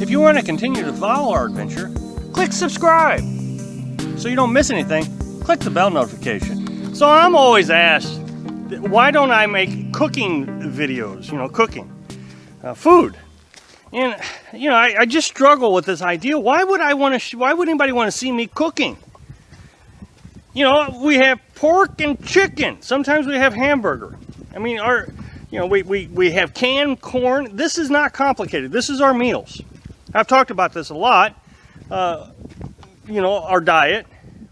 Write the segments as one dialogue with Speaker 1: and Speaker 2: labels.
Speaker 1: If you want to continue to follow our adventure, click subscribe. So you don't miss anything, click the bell notification. So I'm always asked, why don't I make cooking videos, cooking, food? And, I just struggle with this idea. Why would anybody want to see me cooking? We have pork and chicken. Sometimes we have hamburger. I mean, we have canned corn. This is not complicated. This is our meals. I've talked about this a lot. Our diet.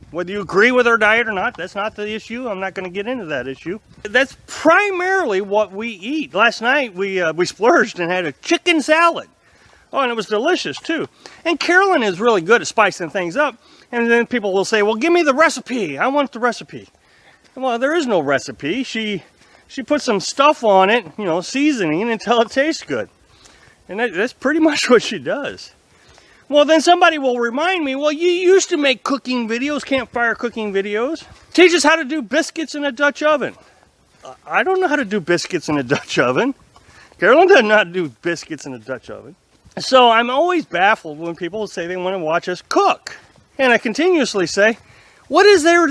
Speaker 1: Whether you agree with our diet or not, that's not the issue. I'm not going to get into that issue. That's primarily what we eat. Last night we splurged and had a chicken salad. Oh, and it was delicious too. And Carolyn is really good at spicing things up. And then people will say, well, give me the recipe. I want the recipe. Well, there is no recipe. She put some stuff on it, seasoning until it tastes good. And that's pretty much what she does. Well, then somebody will remind me, well, you used to make cooking videos, campfire cooking videos. Teach us how to do biscuits in a Dutch oven. I don't know how to do biscuits in a Dutch oven. Carolyn does not do biscuits in a Dutch oven. So I'm always baffled when people say they want to watch us cook. And I continuously say, what is there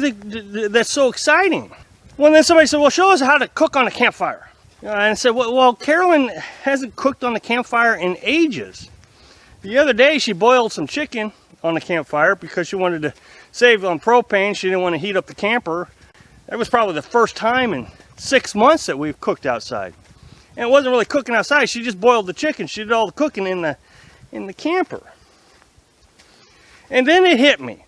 Speaker 1: that's so exciting? Well, then somebody said, well, show us how to cook on a campfire. And I said, well, Carolyn hasn't cooked on the campfire in ages. The other day, she boiled some chicken on the campfire because she wanted to save on propane. She didn't want to heat up the camper. That was probably the first time in 6 months that we've cooked outside. And it wasn't really cooking outside. She just boiled the chicken. She did all the cooking in the camper. And then it hit me.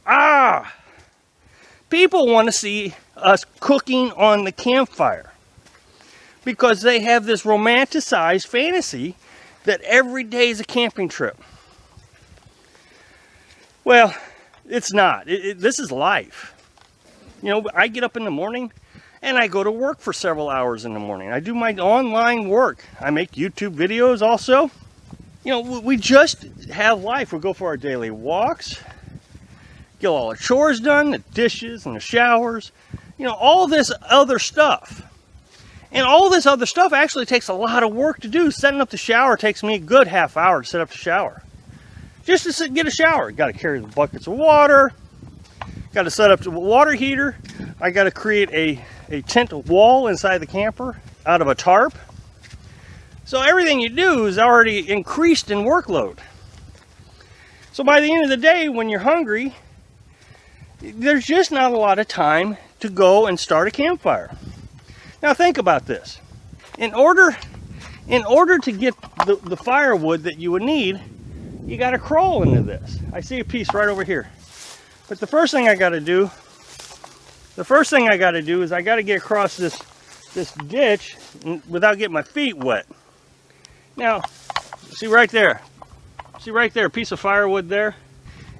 Speaker 1: People want to see us cooking on the campfire because they have this romanticized fantasy that every day is a camping trip. Well, it's not. This is life. I get up in the morning and I go to work for several hours in the morning. I do my online work. I make YouTube videos also. We just have life. We go for our daily walks, get all our chores done, the dishes and the showers, all this other stuff. And all this other stuff actually takes a lot of work to do. Setting up the shower takes me a good half hour to set up the shower. Just to get a shower. Got to carry the buckets of water. Got to set up the water heater. I got to create a tent wall inside the camper out of a tarp. So everything you do is already increased in workload. So by the end of the day, when you're hungry, there's just not a lot of time to go and start a campfire. Now think about this. In order to get the firewood that you would need, you got to crawl into this. I see a piece right over here. But the first thing I got to do is I got to get across this ditch without getting my feet wet. Now, see right there, a piece of firewood there.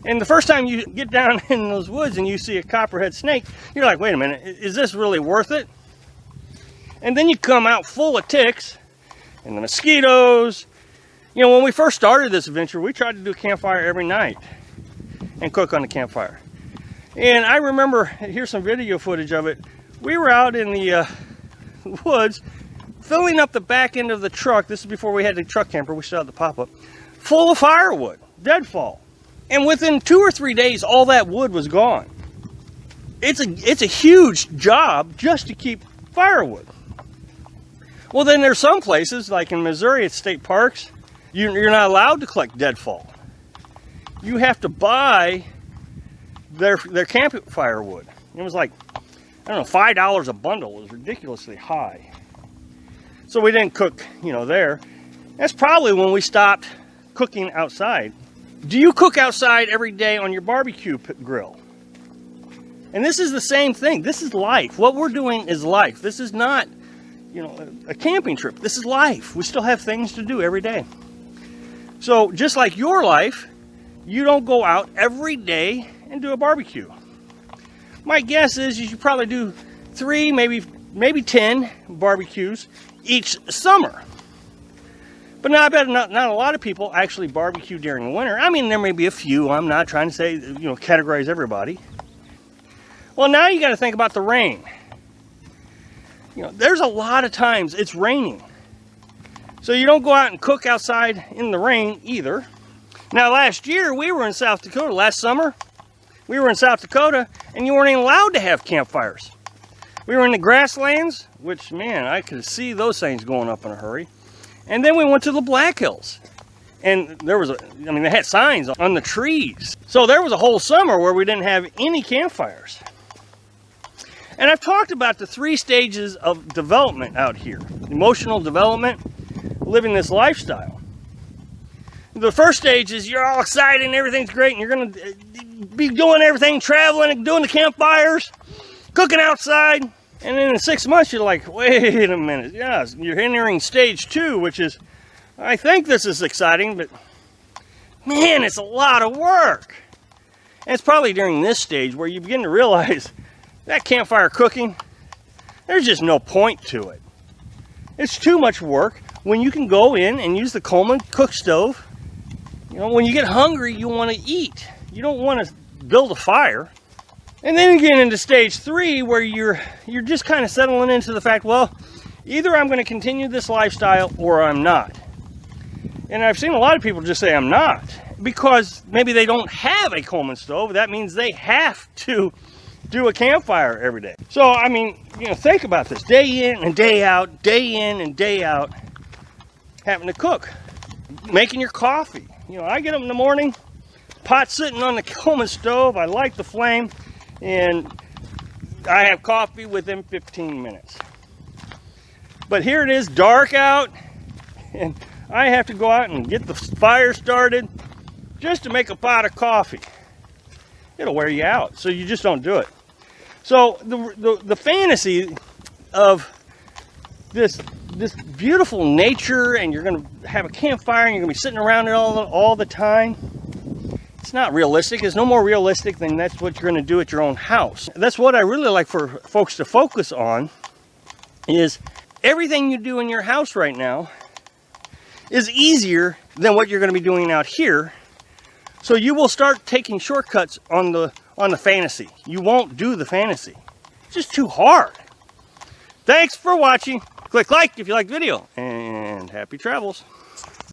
Speaker 1: And the first time you get down in those woods and you see a copperhead snake, you're like, wait a minute, is this really worth it? And then you come out full of ticks and the mosquitoes. When we first started this adventure, we tried to do a campfire every night and cook on the campfire. And I remember, here's some video footage of it. We were out in the woods filling up the back end of the truck. This is before we had the truck camper. We still had the pop-up. Full of firewood, deadfall. And within 2 or 3 days, all that wood was gone. It's a huge job just to keep firewood. Well, then there's some places, like in Missouri at state parks, you're not allowed to collect deadfall. You have to buy their campfire wood. It was like, I don't know, $5 a bundle. It was ridiculously high. So we didn't cook, there. That's probably when we stopped cooking outside. Do you cook outside every day on your barbecue grill? And this is the same thing. This is life. What we're doing is life. This is not, a camping trip. This is life. We still have things to do every day. So just like your life, you don't go out every day and do a barbecue. My guess is you should probably do 3, maybe 10 barbecues each summer. But now I bet not a lot of people actually barbecue during the winter. I mean, there may be a few. I'm not trying to say, categorize everybody. Well, now you got to think about the rain. There's a lot of times it's raining. So you don't go out and cook outside in the rain either. Now last year we were in South Dakota, last summer, we were in South Dakota and you weren't even allowed to have campfires. We were in the grasslands, which, man, I could see those things going up in a hurry. And then we went to the Black Hills. And there was they had signs on the trees. So there was a whole summer where we didn't have any campfires. And I've talked about the 3 stages of development out here. Emotional development, living this lifestyle. The first stage is you're all excited and everything's great and you're going to be doing everything, traveling and doing the campfires, cooking outside. And then in 6 months you're like, wait a minute. Yeah, you're entering stage 2, which is, I think this is exciting, but man, it's a lot of work. And it's probably during this stage where you begin to realize that campfire cooking, there's just no point to it. It's too much work when you can go in and use the Coleman cook stove. You know, when you get hungry, you want to eat. You don't want to build a fire. And then you get into stage 3 where you're just kind of settling into the fact, well, either I'm going to continue this lifestyle or I'm not. And I've seen a lot of people just say I'm not, because maybe they don't have a Coleman stove. That means they have to do a campfire every day. So, I mean, you know, think about this. Day in and day out, having to cook. Making your coffee. You know, I get up in the morning, pot sitting on the Coleman stove, I light the flame, and I have coffee within 15 minutes. But here it is, dark out, and I have to go out and get the fire started just to make a pot of coffee. It'll wear you out, so you just don't do it. So the fantasy of this beautiful nature, and you're going to have a campfire and you're going to be sitting around it all the time, it's not realistic. It's no more realistic than that's what you're going to do at your own house. That's what I really like for folks to focus on, is everything you do in your house right now is easier than what you're going to be doing out here. So you will start taking shortcuts on the fantasy. You won't do the fantasy. It's just too hard. Thanks for watching. Click like if you like the video, and happy travels.